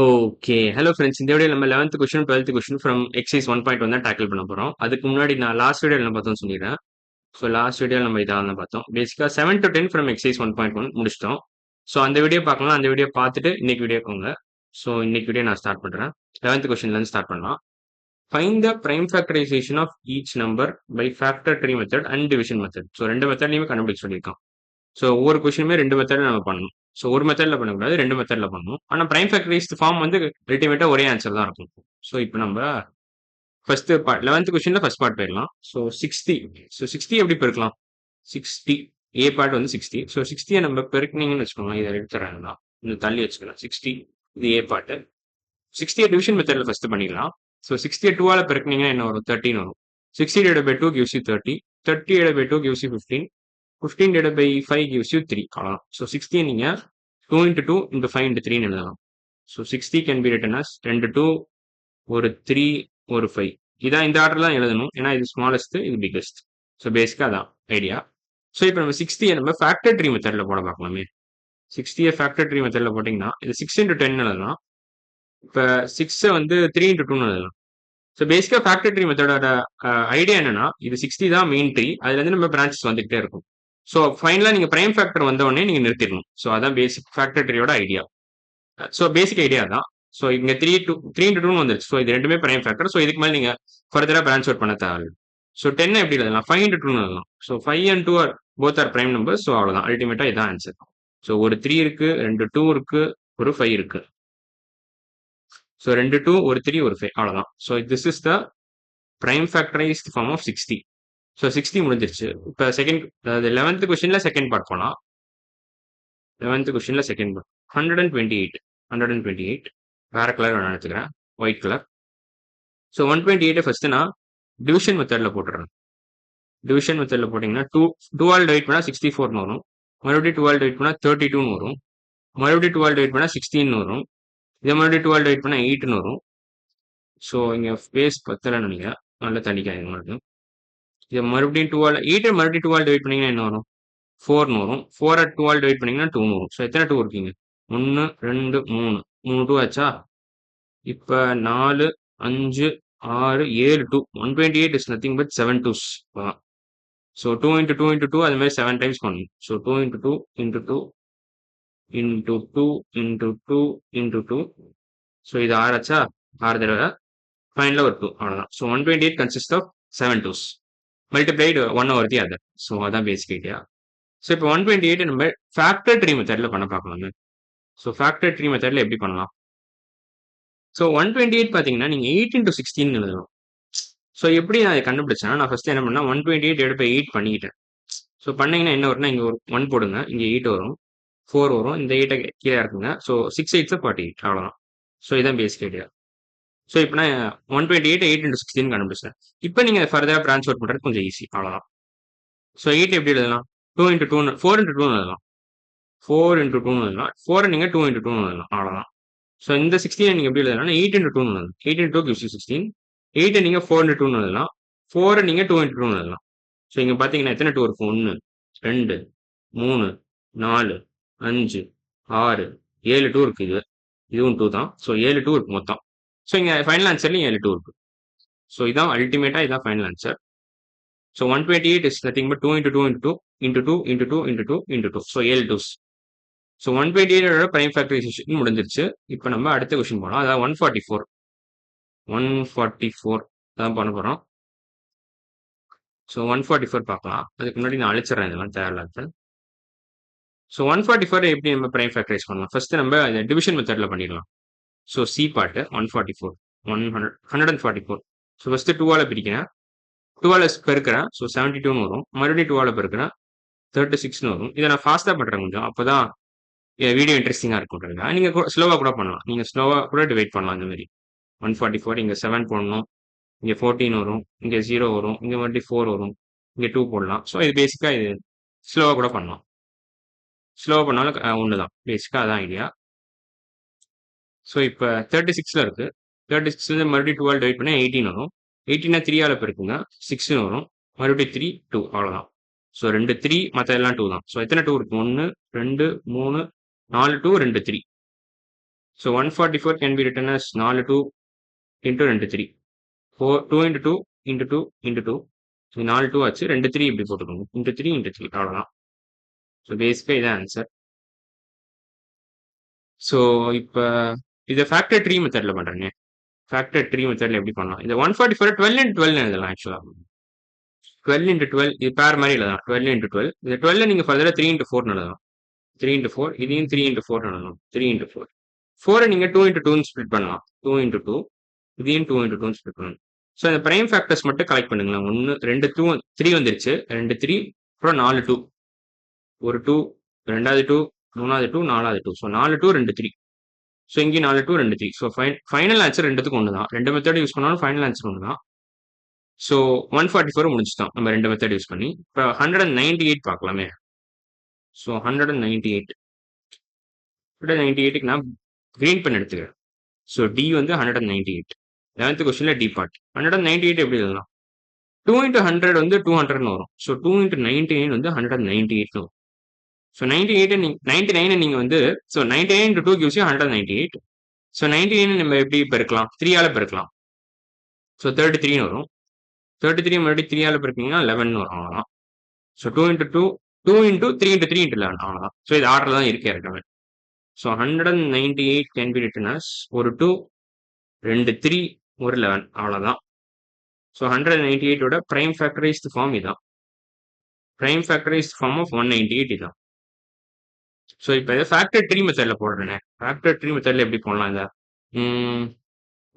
Okay. Hello friends. இந்த வீடியோல நம்ம 11த் கொஸ்டின், 12த் கொஸ்டின் ஃப்ரம் எக்சர்சைஸ் 1.1 தான் டேக்கிள் பண்ண போறோம். அதுக்கு முன்னாடி நான் லாஸ்ட் வீடியோல என்ன பார்த்தோம்னு சொல்லிடுறேன். ஸோ லாஸ்ட் வீடியோல நம்ம இதான் தான் பார்த்தோம். பேசிக்கா 7 to 10 ஃப்ரம் எக்சர்சைஸ் 1.1 முடிச்சிட்டோம். ஸோ அந்த வீடியோ பார்க்கலாம். அந்த வீடியோ பார்த்துட்டு இன்னைக்கு வீடியோ போங்க. ஸோ இன்னைக்கு வீடியோ நான் ஸ்டார்ட் பண்றேன். 11த் கொஸ்டின்லேருந்து ஸ்டார்ட் பண்ணலாம். Find the prime factorisation of each number by factor tree method and division method. So 2 மெத்தட்லையுமே கண்டுபிடிக்க சொல்லியிருக்கான். ஸோ ஒவ்வொரு கொஸ்டினுமே 2 மெத்தட்ல நம்ம பண்ணணும். ஸோ ஒரு மெத்தட்ல பண்ணக்கூடாது, 2 மெத்தட்ல பண்ணணும். ஆனா பிரைம் ஃபேக்டரைஸ்ட் ஃபார்ம் வந்து அல்டிமேட்டா ஒரே ஆன்சர் தான் இருக்கும். ஸோ இப்போ நம்ம ஃபர்ஸ்ட் பார்ட் 11th கொஸ்டின்ல ஃபர்ஸ்ட் பார்ட் போயிடலாம். ஸோ 60. ஸோ 60 எப்படி பெருக்கலாம்? 60 ஏ பார்ட் வந்து 60. ஸோ 60 நம்ம பெருக்குனீங்கன்னு வச்சுக்கோங்க. இதை எடுத்துறேன், இந்த தள்ளி வச்சுக்கலாம். 60 இது ஏ பார்ட். 60 டிவிஷன் மெத்தட்ல ஃபர்ஸ்ட் பண்ணிடலாம். ஸோ 60 2ஆல பெருக்குனீங்கன்னா என்ன வரும்? 13 வரும். 60 divided by 2 gives you 30. 30 divided by 2 gives you 15. 15 divided by 5 gives you 3. அவ்வளவுதான். So 60 நீங்க 2 into 2 into 5 into 3 எழுதலாம். So 60 can be written as 2 2 ஒரு 3 ஒரு 5. இதான் இந்த ஆர்டர் தான் எழுதணும். ஏன்னா இது ஸ்மாலஸ்ட், இது பிக்கஸ்ட். ஸோ பேசிக்கா அதான் ஐடியா. ஸோ இப்போ நம்ம 60 நம்ம ஃபேக்டர் ட்ரீ மெத்தட்ல போட பார்க்கலாமே. 60 ஃபேக்டர் ட்ரீ மெத்தட்ல போட்டிங்கன்னா இது 6 into 10 எழுதலாம். இப்போ 6 வந்து 3 into 2 எழுதலாம். ஸோ பேசிக்கா ஃபேக்டர் ட்ரீ மெத்தடோட ஐடியா என்னன்னா, இது 60 தான் மெயின் ட்ரீ. அதுல இருந்து நம்ம பிரான்ச்சஸ் வந்துகிட்டே இருக்கும். ஸோ ஃபைனலா நீங்க பிரைம் ஃபேக்டர் வந்த உடனே நீங்க நிறுத்திடணும். ஸோ அதான் பேசிக் ஃபேக்டர் ட்ரீயோட ஐடியா. ஸோ பேசிக் ஐடியா தான். ஸோ இங்க 3 into 2 வந்துருச்சு. ஸோ இது ரெண்டுமே பிரைம் ஃபேக்டர். ஸோ இதுக்கு மேல நீங்க ஃபர்தரா பிரான்ச் அவுட் பண்ண தேவையில்லை. ஸோ 10 எப்படி எழுதலாம்? 5 into 2 எழுதலாம். So 5 and 2 are both are prime number. So அவ்வளவுதான். அல்டிமேட்டா இதான் ஆன்சர். ஸோ ஒரு 3 இருக்கு, 2 2 இருக்கு, ஒரு 5 இருக்கு. ஸோ 2 2 ஒரு 3 ஒரு 5 அவ்வளவுதான். So this is the prime factorized form of 60. So 60 முடிஞ்சிருச்சு. இப்போ செகண்ட், அதாவது 11th கொஸ்டின்ல செகண்ட் பார்ட் போலாம். 11th கொஸ்டின்ல செகண்ட் பார்ட் 128. 128 வேற கலர் வேணும் எடுத்துக்கிறேன், ஒயிட் கலர். ஸோ 128 ஃபர்ஸ்ட் நான் டிவிஷன் மெத்தட்ல போட்டுறேன். டிவிஷன் மெத்தட்ல போட்டிங்கன்னா 2 ஆல் டிவைட் பண்ணால் 64 வரும். மறுபடியும் 2 ஆல் டிவைட் பண்ணால் 32 வரும். மறுபடியும் 2 ஆல் டிவைட் பண்ணால் 16 வரும். இதை மறுபடியும் 2 ஆல் டிவைட் பண்ணால் 8 வரும். ஸோ இங்கே ஸ்பேஸ் பத்தலைன்னு நினைக்கிறேன், நல்லா தண்ணிக்காங்க மறுபடியும். இதை மறுபடியும் 2 ஆல் 8 மறுபடியும் 2 ஆல் டிவைட் பண்ணீங்கன்னா என்ன வரும்? 4 வரும். 4 2 ஆல் டிவைட் பண்ணீங்கன்னா 2 வரும். ஸோ எத்தனை 2 இருக்கீங்க? 1 2 3 3 2 ஆச்சா? இப்போ 4 5 6 7 2. 128 is nothing but 7 2s. So 2 into 2 into 2 அது மாதிரி 7 டைம்ஸ் பண்ணணும். So 2 into 2 into 2 into 2 into 2 into 2. So இது 6 ஆச்சா? 6 தடவை ஃபைனலாக ஒரு 2 அவ்வளோதான். So 128 consist of 7 2s multiplied 1 over the other. So அதான் பேசிக் ஐடியா. ஸோ இப்போ 128 நம்ம ஃபேக்டர் ட்ரீ மெத்தட்ல பண்ண பார்க்கலாங்க. ஸோ ஃபேக்டர் ட்ரீ மெத்தட்ல எப்படி பண்ணலாம்? ஸோ 128 பார்த்தீங்கன்னா நீங்க 8 into 16 எழுதணும். ஸோ எப்படி நான் அதை கண்டுபிடிச்சேன்னா, நான் ஃபர்ஸ்ட் என்ன பண்ணேன், 128 divided by 8 பண்ணிக்கிட்டேன். ஸோ பண்ணீங்கன்னா என்ன வரும்னா, இங்க ஒரு 1 போடுங்க, இங்க 8 வரும், 4 வரும், இந்த 8 கீழே இருக்குங்க. ஸோ 6 8 48 அவ்வளோதான். ஸோ இதான் பேசிக் ஐடியா. ஸோ இப்போ நான் 128 8 into 16 கண்டுபிடிச்சேன். இப்போ நீங்க ஃபர்தரா பிரான்ச் அவுட் பண்றது கொஞ்சம் ஈஸி, அவ்வளோதான். ஸோ 8 எப்படி எழுதலாம்? 2 into 2 4 into 2 எழுதலாம். 4 into 2 எழுதலாம். 4 நீங்க 2 into 2 எழுதலாம், அவ்வளோதான். ஸோ இந்த 16 நீங்க எப்படி எழுதலாம்? 8 into 2 எழுதலாம். 8 into 2 gives you 16. 8 நீங்க 4 into 2 எழுதலாம். 4 நீங்க 2 into 2 எழுதலாம். ஸோ இங்க பாத்தீங்கன்னா எத்தனை 2 இருக்கும்? 1 2 3 4 5 6 7 2 இருக்கு. இதுவும் 2 தான். ஸோ 7 2 இருக்கு மொத்தம். ஸோ இங்க ஃபைனல் ஆன்சர்லயும் 7 2 இருக்கு. ஸோ இதான் அல்டிமேட்டா, இதான் final answer. So 128 is nothing but 2 into 2 into 2 into 2 into 2 into 2 into 2. So 7 2s. So 128 prime factorisation முடிஞ்சிருச்சு. இப்போ நம்ம அடுத்த கொஸ்டின் போனோம். அதாவது 144. 144 தான் பண்ண போறோம். ஸோ 144 பார்க்கலாம். அதுக்கு முன்னாடி நான் அழிச்சிடறேன், இதெல்லாம் தேவையில்லாத. ஸோ 144 எப்படி நம்ம பிரைம் ஃபேக்டரைஸ் பண்ணலாம்? ஃபர்ஸ்ட் நம்ம டிவிஷன் மெத்தட்ல பண்ணிடலாம். ஸோ சி பார்ட் 144 144. ஸோ ஃபர்ஸ்ட் 2ஆல பிரிக்கிறேன், 2ஆல பெருக்கிறேன். ஸோ 72 வரும். மறுபடியும் 2ஆல பெருக்கிறேன், 36 வரும். இதை நான் ஃபாஸ்டா பண்றேன் கொஞ்சம், அப்பதான் வீடியோ இன்ட்ரெஸ்டிங்கா இருக்கும். நீங்க ஸ்லோவா கூட பண்ணலாம், நீங்க ஸ்லோவா கூட டிவைட் பண்ணலாம். இந்த மாதிரி 144 இங்க 7 போடணும், இங்க 14 வரும், இங்க 0 வரும், இங்க மறுபடியும் 4 வரும், இங்க 2 போடலாம். ஸோ இது பேசிக்கா இது ஸ்லோவா கூட பண்ணலாம். ஸ்லோவா பண்ணாலும் ஒண்ணுதான், பேசிக்கா அதான் ஐடியா. ஸோ இப்போ 36ல இருக்கு. 36 மறுபடியும் 2ஆல் டிவைட் பண்ணா 18 வரும். 18 3ஆல பெருக்குங்க, 6 வரும். மறுபடியும் 3 2 அவ்வளவுதான். ஸோ 2 3, மற்ற எல்லாம் 2 தான். ஸோ எத்தனை 2 இருக்கு? 1 2 3 4 2 2 3. So 144 can be written as 4 2 into 2 3 4 2 into 2 into 2 into 2 இது 4 2 ஆச்சு 2 3 இப்படி போட்டுக்கோங்க இன்ட்டு 3 இன்ட்டு 3 அவ்வளோதான். ஸோ பேசிக்காக இதான் ஆன்சர். ஸோ இப்போ இதை ஃபேக்டர் ட்ரீ மெத்தடில் பண்ணுறேங்க. ஃபேக்டர் ட்ரீ மெத்தடில் எப்படி பண்ணலாம்? இந்த 144 12 இன்ட்டு 12 எழுதலாம் ஆக்சுவலாக. 12 இன்ட்டு 12 இது பேர் மாதிரி எழுதலாம். 12 இன்ட்டு 12 இந்த 12 நீங்கள் ஃபர்தராக 3 இன்ட்டு 4 எழுதலாம். 3 இன்ட்டு 4 இதையும் 3 இன்ட்டு 4 எழுதலாம். 3 இன்ட்டு 4 4 நீங்கள் 2 இன்ட்டு 2 ஸ்ப்ளிட் பண்ணலாம். 2 இன்ட்டு 2 இதையும் 2 இன்ட்டு 2 ஸ்ப்ளிட் பண்ணணும். ஸோ அந்த பிரைம் ஃபேக்டர்ஸ் மட்டும் கலெக்ட் பண்ணுங்களேன். 1 2 2 3 வந்துருச்சு, 2 3 அப்புறம் 4 2 ஒரு 2 ரெண்டாவது 2 மூணாவது 2 நாலாவது 2 ஸோ 4 2 2 3 ஸோ இங்கே 4 2 2 3 ஸோ ஃபைனல் ஆன்சர் ரெண்டுத்துக்கும் ஒன்று தான். ரெண்டு மெத்தட் யூஸ் பண்ணாலும் ஃபைனல் ஆன்சர் ஒன்று தான். ஸோ 144 முடிச்சுட்டோம் நம்ம ரெண்டு மெத்தட் யூஸ் பண்ணி. இப்போ 198 பார்க்கலாமே. ஸோ 198 198க்கு நான் கிரீன் பென் எடுத்துக்கிறேன். ஸோ டி வந்து 198 11th கொஸ்டின்ல டி பார்ட். 198 எப்படி எழுதலாம்? 2 இன்ட்டு 100 வந்து 200ன்னு வரும். ஸோ 2 இன்ட்டு 99 வந்து 198ன்னு வரும். ஸோ 99 நீங்க வந்து so 99 into 2 gives you 198. So 99 நம்ம எப்படி பெருக்கலாம்? 3 ஆல பெருக்கலாம். ஸோ 33ன்னு வரும். 33 மறுபடியும் 3 ஆல பெருக்கிங்கன்னா 11ன்னு வரும். அவ்வளோதான். So 2 into 2 2 into 3 into 3 into 11 அவ்வளோதான். ஸோ இது ஆர்டர் தான் இருக்கே இருக்கவே. So 198 can be written as ஒரு 2 2 3 ஒரு 11 அவ்வளோதான். ஸோ 198ஓட பிரைம் ஃபேக்டரைஸ்டு ஃபார்ம் இதான். பிரைம் ஃபேக்டரைஸ்டு ஃபார்ம் ஆஃப் 198 இதான். ஸோ இப்போ இதை ஃபேக்டர் ட்ரீ மெத்தடில் போடுறேனே. ஃபேக்டர் ட்ரீ மெத்தடில் எப்படி போடலாம் இதை?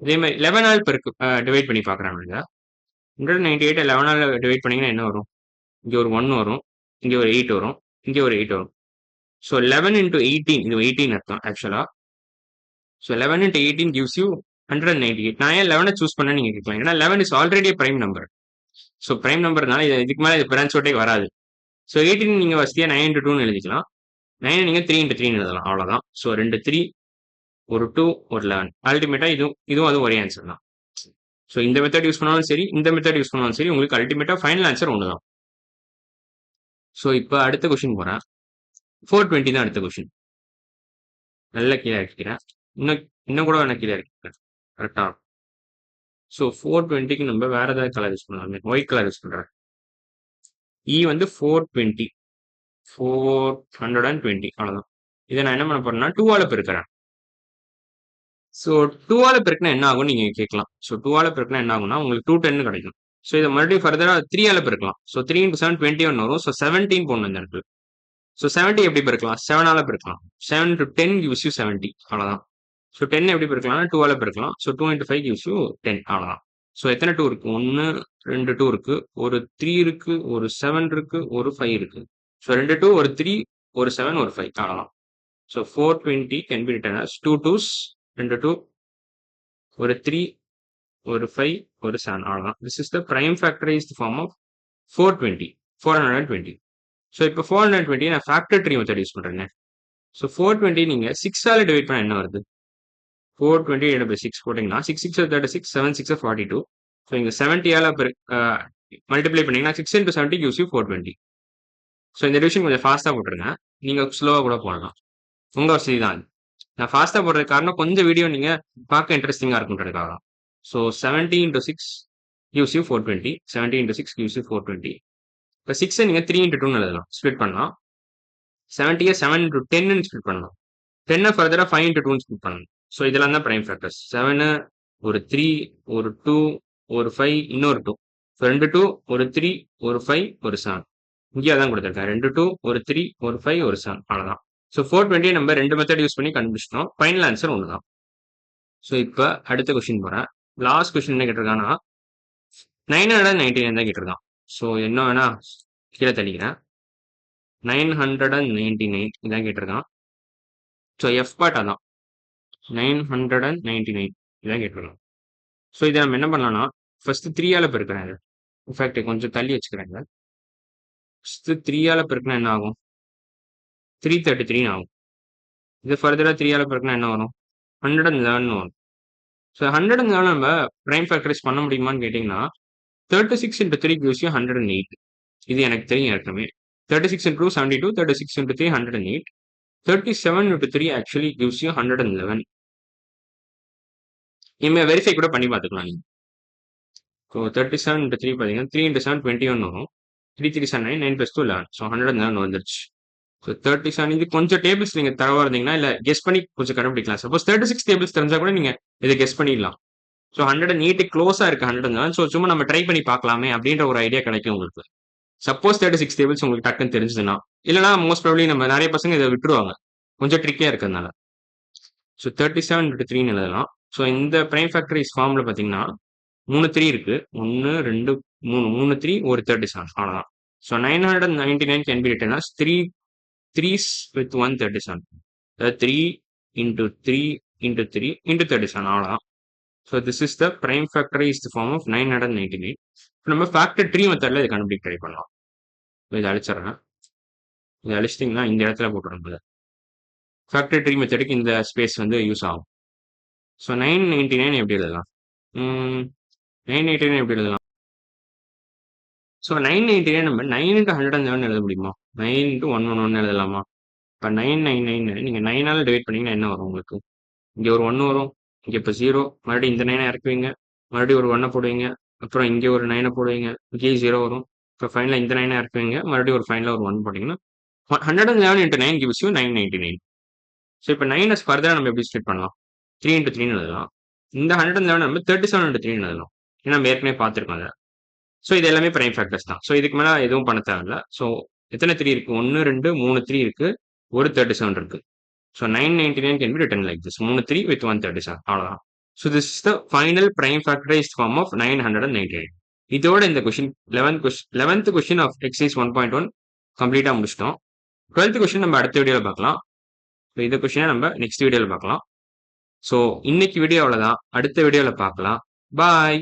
இதே மாதிரி 11 ஆல் பெருக்கு டிவைட் பண்ணி பார்க்குறாங்க. இதை 198 11 ஆல் டிவைட் பண்ணிங்கன்னா என்ன வரும்? இங்கே ஒரு 1 வரும், இங்கே ஒரு 8 வரும், இங்கே ஒரு 8 வரும். ஸோ 11 இன்ட்டு 18 இது 18 அர்த்தம் ஆக்சுவலாக. So 11 into 18 gives you 198. நான் ஏன் 11 சூஸ் பண்ண நீங்கள் கேட்கலாம். ஏன்னா 11 is already prime number. So prime நம்பர்னால இதுக்கு மேலே இது பிரான்ச் அவுட்டே வராது. ஸோ 18 நீங்கள் வசதியாக 9 இன்ட்டு 2ன்னு எழுதிக்கலாம். 9 நீங்கள் 3 இன்ட்டு 3ன்னு எழுதலாம். அவ்வளோதான். ஸோ 2 3 ஒரு 2 ஒரு 11 அல்டிமேட்டாக இதுவும் அதுவும் ஒரே ஆன்சர் தான். ஸோ இந்த மெத்தட் யூஸ் பண்ணாலும் சரி, இந்த மெத்தட் யூஸ் பண்ணாலும் சரி, உங்களுக்கு அல்டிமேட்டாக ஃபைனல் ஆன்சர் ஒன்று தான். ஸோ இப்போ அடுத்த கொஸ்டின் போகிறேன். 420 தான் அடுத்த கொஸ்டின். நல்ல கீழே இருக்கிறேன். இன்னும் கூட வேணா கீழே இருக்கிறேன். கரெக்டாக. ஸோ 420க்கு நம்ம வேற ஏதாவது கலர் யூஸ் பண்ணலாம். ஒயிட் கலர் யூஸ் பண்ணுறேன். இ வந்து 420 420 அவ்வளோதான். இதை நான் என்ன பண்ண போறேன்னா 2 ஆல பெருக்கிறேன். ஸோ 2 ஆல பெருக்கினா என்ன ஆகும் நீங்க கேட்கலாம். ஸோ 2 ஆல பெருக்கினா என்ன ஆகும்னா உங்களுக்கு 210 கிடைக்கும். ஸோ இதை மறுபடியும் ஃபர்தரா 3 ஆல பெருக்கலாம். ஸோ 3 இன்ட்டு 7 21 வரும். ஸோ 17 போடணும் இந்த இடத்துல. ஸோ 70 எப்படி பெருக்கலாம்? 7 ஆல பெருக்கலாம். 7 இன்ட்டு 10 gives you 70 அவ்வளோதான். ஸோ 10 எப்படி பெருக்கலாம்னா 2 ஆல பெருக்கலாம். ஸோ 2 இன்ட்டு 5 gives you 10 அவ்வளோதான். ஸோ எத்தனை 2 இருக்கு? 1 2 2 இருக்கு, ஒரு 3 இருக்கு, ஒரு 7 இருக்கு, ஒரு 5 இருக்கு. ஸோ 2 2 ஒரு 3 ஒரு 7 ஒரு 5 அவ்வளோதான். So 420 can be written as 2 2s 2 2 ஒரு 3 ஒரு 5 ஒரு 7 அவ்வளோதான். This is the prime factorized form of 420. So இப்போ 420 நான் ஃபேக்டர் ட்ரீ மெத்தட் யூஸ் பண்ணுறேங்க. ஸோ 420 நீங்கள் 6 ஆல டிவைட் பண்ண என்ன வருது? 420 divided by 6 போட்டிங்கன்னா 6 6 36 7 6 42. ஸோ இங்கே 70 ஆல மல்டிப்ளை பண்ணிங்கன்னா 6 into 70 gives you 420. ஸோ இந்த டிவிஷன் கொஞ்சம் ஃபாஸ்ட்டாக போட்டுருங்க. நீங்கள் ஸ்லோவாக கூட போடலாம். உங்கள் வசதி தான். நான் ஃபாஸ்ட்டாக போடுறதுக்கு காரணம் கொஞ்சம் வீடியோ நீங்கள் பார்க்க இன்ட்ரெஸ்டிங்காக இருக்குன்றதுக்காக. So 70 into 6 gives you 420. 70 into 6 gives you 420. இப்போ 6 நீங்கள் 3 into 2 எழுதலாம். ஸ்ப்ளிட் பண்ணலாம். 70 7 into 10 ஸ்ப்ளிட் பண்ணலாம். 10 ஃபர்தராக 5 into 2 ஸ்ப்ளிட் பண்ணலாம். ஸோ இதெல்லாம் தான் பிரைம் ஃபேக்டர்ஸ். 7 ஒரு 3 ஒரு 2 ஒரு 5 இன்னொரு 2. ஸோ 2 2 ஒரு 3 ஒரு 5 ஒரு 7. இங்கே அதான் கொடுத்துருக்கேன். 2 2 ஒரு 3 ஒரு 5 ஒரு 7 அவ்வளோதான். ஸோ 420 நம்ம ரெண்டு மெத்தட் யூஸ் பண்ணி கண்டுபிடிச்சிட்டோம். ஃபைனல் ஆன்சர் ஒன்று தான். ஸோ இப்போ அடுத்த கொஸ்டின் போகிறேன். லாஸ்ட் கொஸ்டின் என்ன கேட்டிருக்காங்கன்னா 999 தான் கேட்டிருக்கான். ஸோ என்ன வேணா கீழே தள்ளிக்கிறேன். 999 இதான் கேட்டிருக்கான். ஸோ எஃப் பார்ட் அதான் 999 இதான் கேட்டிருக்கான். ஸோ இதை நம்ம என்ன பண்ணலாம்னா ஃபர்ஸ்ட் 3 ஆல பெருக்கிறேன். இன்ஃபேக்ட் கொஞ்சம் தள்ளி வச்சுக்கிறேன். ஃபர்ஸ்ட் 3 ஆல பெருக்கினா என்ன ஆகும்? 333 ஆகும். இது ஃபர்தரா 3 ஆல பெருக்கினா என்ன வரும்? 111 வரும். ஸோ 111 நம்ம பிரைம் ஃபேக்டரைஸ் பண்ண முடியுமான்னு கேட்டிங்கன்னா 36 into 3 gives you 108. இது எனக்கு தெரியும் ஏற்கனவே. 36 into 2 72, 36 into 3 108. 37 into 3 actually gives you 111. இனிமேல் வெரிஃபை கூட பண்ணி பார்த்துக்கலாம் நீங்கள். ஸோ 37 இன்ட்டு 3 பார்த்தீங்கன்னா 3 இன்ட்டு 7 21 வரும். 3 3 7 9 9 + 2 11. ஸோ 111 வந்துருச்சு. ஸோ 37 இது கொஞ்சம் டேபிள்ஸ் நீங்கள் தரவா இருந்தீங்கன்னா இல்லை கெஸ் பண்ணி கொஞ்சம் கண்டுபிடிக்கலாம். சப்போஸ் 36 டேபிள்ஸ் தெரிஞ்சா கூட நீங்கள் இதை கெஸ் பண்ணிடலாம். ஸோ 108 க்ளோஸாக இருக்குது 111. ஸோ சும்மா நம்ம ட்ரை பண்ணி பார்க்கலாமே அப்படின்ற ஒரு ஐடியா கிடைக்கும் உங்களுக்கு. சப்போஸ் 36 டேபிள்ஸ் உங்களுக்கு டக்குன்னு தெரிஞ்சதுன்னா, இல்லைனா மோஸ்ட் ப்ராபப்லி நம்ம நிறைய பசங்க இதை விட்டுருவாங்க கொஞ்சம் ட்ரிக்கியாக இருக்கிறதுனால. ஸோ 37 இன்ட்டு 3 எழுதலாம். ஸோ இந்த பிரைம் ஃபேக்டரிஸ் ஃபார்மில் பார்த்தீங்கன்னா 3 3 இருக்கு. 1 2 3 3 3 ஒரு 37 அவ்வளோதான். So 999 can be return as 3 3s with 1 37. அதாவது 3 into 3 into 3 into 37 அவ்வளோதான். So this is the prime factorised form of 999. இப்போ நம்ம ஃபேக்டர் ட்ரீ மெத்தடில் இதை கண்டுபிடிக்க ட்ரை பண்ணலாம். இதை அழிச்சிடுறேன். இதை அழிச்சிட்டிங்கன்னா இந்த இடத்துல போட்டுருங்க. ஃபேக்டர் ட்ரீ மெத்தடுக்கு இந்த ஸ்பேஸ் வந்து யூஸ் ஆகும். ஸோ 999 எப்படி எழுதலாம்? 999 எப்படி எழுதலாம்? ஸோ 999 நம்ம 9 into 107 எழுத முடியுமா? 9 into 111 எழுதலாமா? இப்போ 999 நீங்கள் 9ஆல் டிவைட் பண்ணிங்கன்னா என்ன வரும் உங்களுக்கு? இங்கே ஒரு 1 வரும். இங்கே இப்போ 0. மறுபடியும் இந்த 9 இறக்குவீங்க. மறுபடியும் ஒரு 1 போடுவீங்க. அப்புறம் இங்கே ஒரு 9 போடுவீங்க. இங்கே 0 வரும். இப்போ ஃபைனலாக இந்த 9 இறக்குவீங்க. மறுபடியும் ஒரு ஃபைனலாக ஒரு 1 போட்டிங்கன்னா 111 into 9 gives you 999. ஸோ இப்போ 9 ஃபர்தராக நம்ம எப்படி ஸ்ப்ளிட் பண்ணலாம்? 3 into 3 எழுதலாம். இந்த 111 நம்ம 37 into 3 எழுதலாம். ஏன்னா நம்ம ஏற்கனவே பார்த்துருக்கோம் அதை. ஸோ இது எல்லாமே பிரைம் ஃபேக்டர்ஸ் தான். ஸோ இதுக்கு மேலே எதுவும் பண்ண தேவையில்ல. ஸோ எத்தனை 3 இருக்கு? 1 2 3 3 இருக்கு. ஒரு 37 இருக்கு. So 999 can be written like this. 3 3 with 137 அவ்வளோதான். So this is the final prime factorized form of 998. இதோட இந்த question 11th question of exercise 1.1 கம்ப்ளீட்டாக முடிச்சிட்டோம். 12th கொஸ்டின் நம்ம அடுத்த வீடியோவில் பார்க்கலாம். ஸோ இந்த கொஸ்டினை நம்ம நெக்ஸ்ட் வீடியோவில் பார்க்கலாம். ஸோ இன்னைக்கு வீடியோ அவ்வளோதான். அடுத்த வீடியோவில் பார்க்கலாம். பாய்.